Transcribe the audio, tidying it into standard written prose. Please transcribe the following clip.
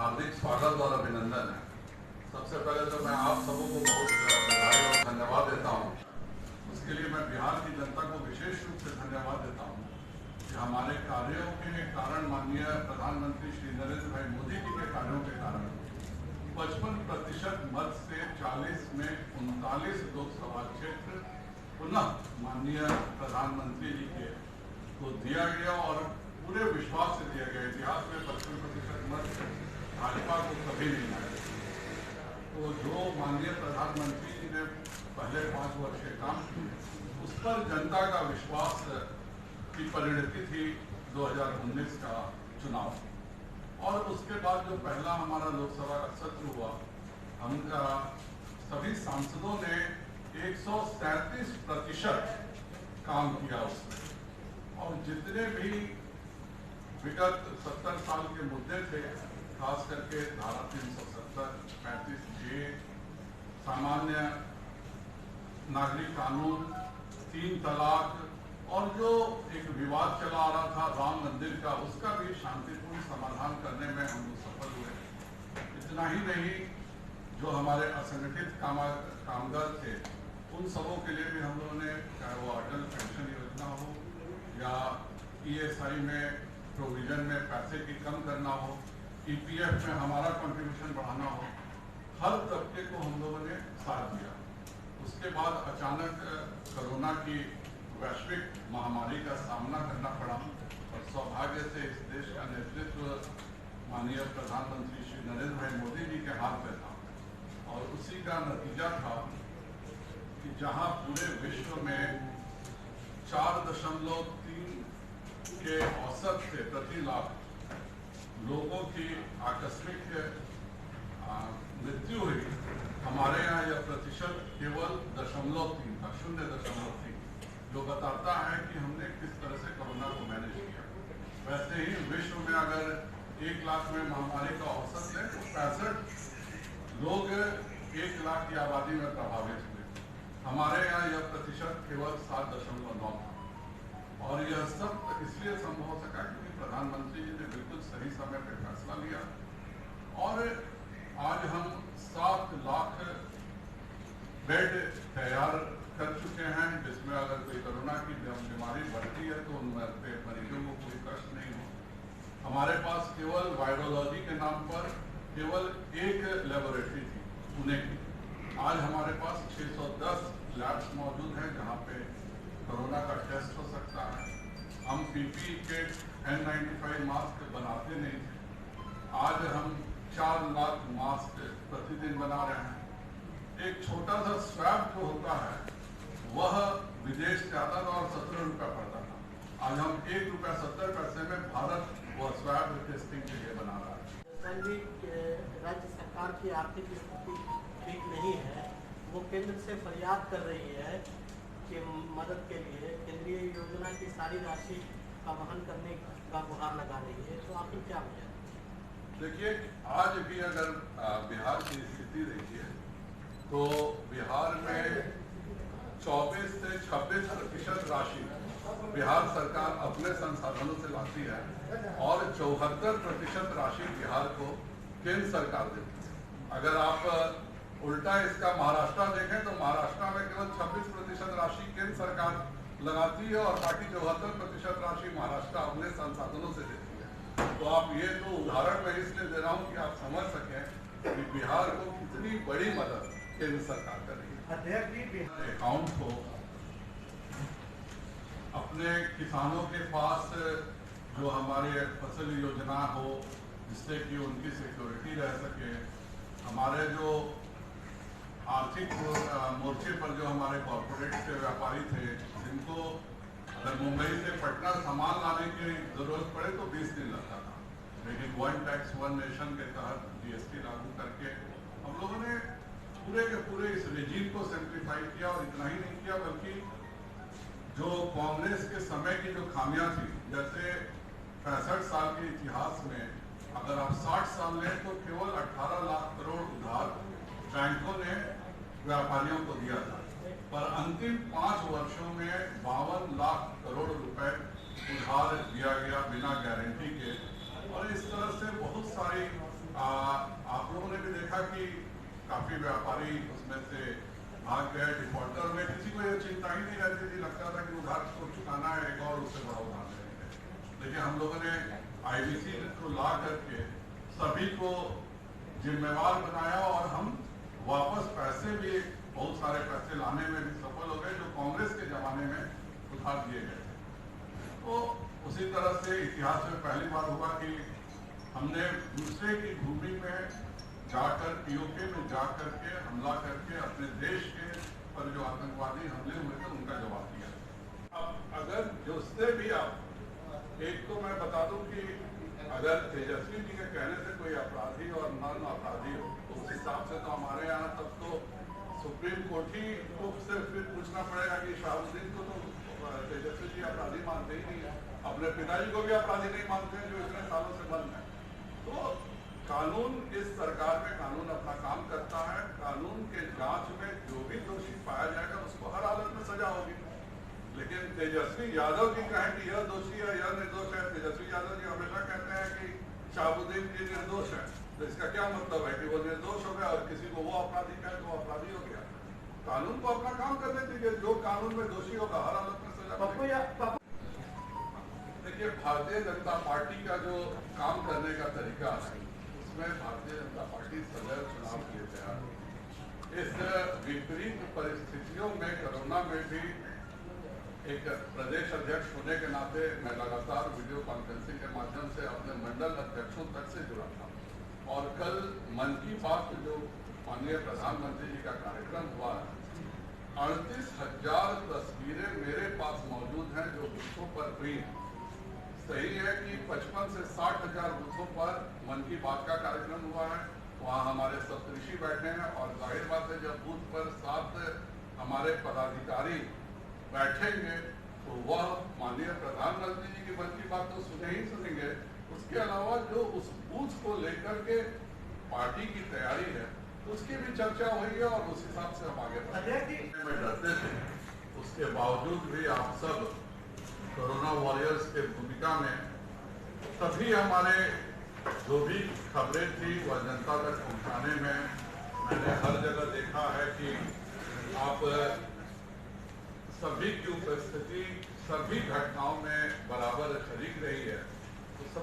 हार्दिक स्वागत और अभिनंदन है। सबसे पहले तो मैं आप सबों को बहुत बधाई और धन्यवाद देता हूँ। उसके लिए मैं बिहार की जनता को विशेष रूप से धन्यवाद देता हूँ कि हमारे कार्यों के कारण, माननीय प्रधानमंत्री श्री नरेंद्र भाई मोदी जी के कार्यों के कारण 55% मत से 40 में 39 लोकसभा क्षेत्र पुनः माननीय प्रधानमंत्री जी के को दिया गया और पूरे विश्वास से दिया गया। इतिहास में 55% मत भाजपा को कभी नहीं आया। तो जो माननीय प्रधानमंत्री जी ने पहले 5 वर्ष के काम किए, उस पर जनता का विश्वास की परिणति थी 2019 का चुनाव। और उसके बाद जो पहला हमारा लोकसभा का सत्र हुआ, हमका सभी सांसदों ने 137% काम किया उसमें। और जितने भी विगत 70 साल के मुद्दे थे, खास करके धारा 370, 35J, सामान्य नागरिक कानून, 3 तलाक और जो एक विवाद चला आ रहा था राम मंदिर का, उसका भी शांतिपूर्ण समाधान करने में हम लोग सफल हुए। इतना ही नहीं, जो हमारे असंगठित कामगार थे, उन सबों के लिए भी हम लोगों ने, चाहे वो अटल पेंशन योजना हो या ESI में प्रोविजन में पैसे की कम करना हो, EPF में हमारा कंट्रीब्यूशन बढ़ाना हो, हर तबके को हम लोगों ने साथ दिया। उसके बाद अचानक कोरोना की वैश्विक महामारी का सामना करना पड़ा और सौभाग्य से इस देश का नेतृत्व माननीय प्रधानमंत्री श्री नरेंद्र भाई मोदी जी के हाथ में था। और उसी का नतीजा था कि जहां पूरे विश्व में 4.3 के औसत से प्रति लाख लोगों की आकस्मिक मृत्यु हुई, हमारे यहाँ यह प्रतिशत केवल 0.3 था, 0.3, जो बताता है कि हमने किस तरह से कोरोना को मैनेज किया। वैसे ही विश्व में अगर 1 लाख में महामारी का औसत है तो 65 लोग 1 लाख की आबादी में प्रभावित हुए। हमारे यहाँ यह प्रतिशत केवल 7.9 था। और यह सब इसलिए संभव हो सका क्योंकि प्रधानमंत्री जी ने बिल्कुल सही समय पर फैसला लिया। और आज हम 7 लाख बेड तैयार कर चुके हैं, जिसमें अगर कोई कोरोना की बीमारी बढ़ती है तो उन मरीजों को कोई कष्ट नहीं हो। हमारे पास केवल वायरोलॉजी के नाम पर केवल एक लेबोरेटरी थी पुणे की। आज हमारे पास 610 लैब्स मौजूद हैं जहाँ पे कोरोना का टेस्ट हो सकता है। हम PPE किट, N95 मास्क बनाते नहीं थे, आज हम 4 लाख मास्क प्रतिदिन बना रहे हैं। एक छोटा सा स्वैब जो होता है वह विदेश से आता था और 17 रुपये पड़ता था। आज हम ₹1.70 में भारत वह स्वैब टेस्टिंग के लिए बना रहा है। राज्य सरकार की आर्थिक स्थिति ठीक नहीं है, वो केंद्र से फरियाद कर रही है कि मदद के लिए केंद्रीय योजना की सारी राशि का वहन करने का गुहार लगा रही है, तो आखिर क्या वजह? देखिए, आज भी अगर बिहार की स्थिति देखिए तो बिहार में 24 से 26% राशि बिहार सरकार अपने संसाधनों से लाती है और 74% राशि बिहार को केंद्र सरकार देती है। अगर आप उल्टा इसका महाराष्ट्र देखें तो महाराष्ट्र में केवल 26% राशि केंद्र सरकार लगाती है और बाकी 74% राशि महाराष्ट्र अपने संसाधनों से देती है। तो आप ये तो उदाहरण मैं इसलिए दे रहा हूँ कि आप समझ सकें कि बिहार को कितनी बड़ी मदद केंद्र सरकार कर रही है। अकाउंट को अपने किसानों के पास जो हमारे फसल योजना हो जिससे कि उनकी सिक्योरिटी रह सके, हमारे जो आर्थिक मोर्चे पर जो हमारे कॉर्पोरेट व्यापारी थे जिनको अगर मुंबई से पटना सामान लाने की जरूरत पड़े तो 20 दिन लगता था, लेकिन 1 टैक्स 1 नेशन के तहत GST लागू करके हम लोगों ने पूरे के पूरे इस रेजीम को सिंप्लीफाई किया। और इतना ही नहीं किया बल्कि जो कांग्रेस के समय की जो खामियां थी, जैसे 65 साल के इतिहास में अगर आप 60 साल लें तो केवल 18 लाख करोड़ उधार बैंकों ने व्यापारियों को दिया था, पर अंतिम 5 वर्षों में 52 लाख करोड़ रुपए उधार दिया गया बिना गारंटी के। और इस तरह से बहुत सारी देखा कि काफी व्यापारी उसमें से भाग गए, डिफॉल्टर में किसी को ये चिंता ही नहीं रहती थी, लगता था कि उधार को चुकाना है, एक और उससे बड़ा उधार लेंगे। लेकिन हम लोगों ने IBC को ला करके सभी को जिम्मेवार बनाया और हम वापस पैसे भी, बहुत सारे पैसे लाने में भी सफल हो गए जो कांग्रेस के जमाने में उधार दिए गए थे। तो उसी तरह से इतिहास में पहली बार हुआ कि हमने दूसरे की भूमि में जाकर, POK में जाकर के हमला करके अपने देश के पर जो आतंकवादी हमले हुए थे उनका जवाब दिया। अब अगर जो उससे भी आप एक तो मैं बता दूं कि अगर तेजस्वी जी के कहने से कोई अपराधी और नॉन अपराधी हो तो उस हिसाब से तो हमारे यहाँ तब तो सुप्रीम कोर्ट ही को सिर्फ फिर पूछना पड़ेगा कि शाहबुद्दीन को तो तेजस्वी जी अपराधी मानते ही नहीं है, अपने पिताजी को भी अपराधी नहीं मानते हैं जो इतने सालों से बंद है। तो कानून, इस सरकार में कानून अपना काम करता है। कानून के जांच में जो भी दोषी पाया जाएगा उसको हर हालत में सजा होगी। लेकिन तेजस्वी यादव जी कहें कि यह दोषी है, यह निर्दोष है, तेजस्वी यादव जी हमेशा कहते हैं कि शाहबुद्दीन जी निर्दोष है, तो इसका क्या मतलब है कि वो निर्दोष हो गया और किसी को वो अपराधी कहे तो वो अपराधी हो गया। कानून को अपना काम करने दीजिए, जो कानून में दोषी होगा हर हालत में सजा। देखिए, भारतीय जनता पार्टी का जो काम करने का तरीका है उसमें भारतीय जनता पार्टी सदैव चुनाव के लिए तैयार है। इस विपरीत परिस्थितियों में, कोरोना में भी एक प्रदेश अध्यक्ष होने के नाते मैं लगातार वीडियो कॉन्फ्रेंसिंग के माध्यम से अपने मंडल अध्यक्षों तक से जुड़ा था। और कल मन की बात जो माननीय प्रधानमंत्री जी का कार्यक्रम हुआ, 38,000 तस्वीरें मेरे पास मौजूद हैं जो बूथों पर हुई हैं। सही है कि 55 से 60,000 बूथों पर मन की बात का कार्यक्रम हुआ है, वहाँ हमारे सप्तऋषि बैठे हैं और जाहिर बात है जब बूथ पर 7 हमारे पदाधिकारी बैठेंगे तो वह माननीय प्रधानमंत्री जी की मन की बात तो सुने ही सुनेंगे। उसके अलावा जो उस बूथ को लेकर के पार्टी की तैयारी है उसकी भी चर्चा हुई है और उस हिसाब से हम आगे बढ़े। में डरते थे, उसके बावजूद भी आप सब कोरोना वॉरियर्स के भूमिका में सभी हमारे जो भी खबरें थी वह जनता तक पहुंचाने में मैंने हर जगह देखा है कि आप सभी की उपस्थिति सभी घटनाओं में बराबर शरीक रही है। तो सब